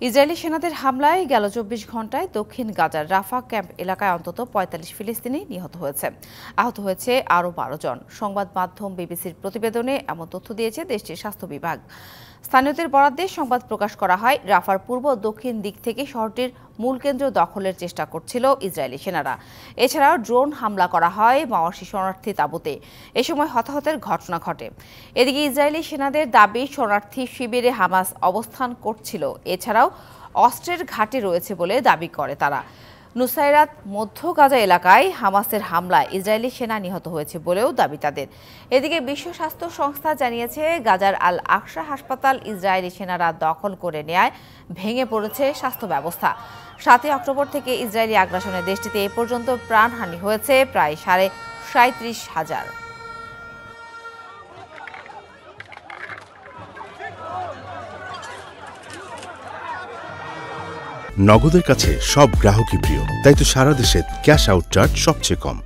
Israeli সেনাদের হামলায় গেল ২৪ ঘণ্টায় দক্ষিণ গাজার রাফা ক্যাম্প এলাকায় অন্তত ৪৫ ফিলিস্তিনি নিহত হয়েছে। আহত হয়েছে আরও ১২ জন। সংবাদ মাধ্যম বিবিসির প্রতিবেদনে এমন তথ্য দিয়েছে দেশটির স্বাস্থ্য বিভাগ। স্থানীয়দের বরাদ্দে সংবাদ প্রকাশ করা হয়, রাফার পূর্ব দক্ষিণ দিক থেকে শহরটির মূল কেন্দ্র দখলের চেষ্টা করছিল ইসরায়েলি সেনারা। এছাড়াও ড্রোন হামলা করা হয় মাওয়াশি শরণার্থী তাঁবুতে। এ সময় হতাহতের ঘটনা ঘটে। এদিকে ইসরায়েলি সেনাদের দাবি, শরণার্থী শিবিরে হামাস অবস্থান করছিল। এছাড়াও অস্ত্রের ঘাঁটি রয়েছে বলে দাবি করে তারা। নুসাইরাত মধ্য গাজা এলাকায় হামাসের হামলায় ইসরায়েলি সেনা নিহত হয়েছে বলেও দাবি তাদের। এদিকে বিশ্ব স্বাস্থ্য সংস্থা জানিয়েছে, গাজার আল আকসা হাসপাতাল ইসরায়েলি সেনারা দখল করে নেয়ায় ভেঙে পড়েছে স্বাস্থ্য ব্যবস্থা। ৭ই অক্টোবর থেকে ইসরায়েলি আগ্রাসনে দেশটিতে এ পর্যন্ত প্রাণহানি হয়েছে প্রায় ৩৭,৫০০। নগদের কাছে সব গ্রাহকই প্রিয়, তাই তো সারা দেশে ক্যাশ আউট চার্জ সবচেয়ে কম।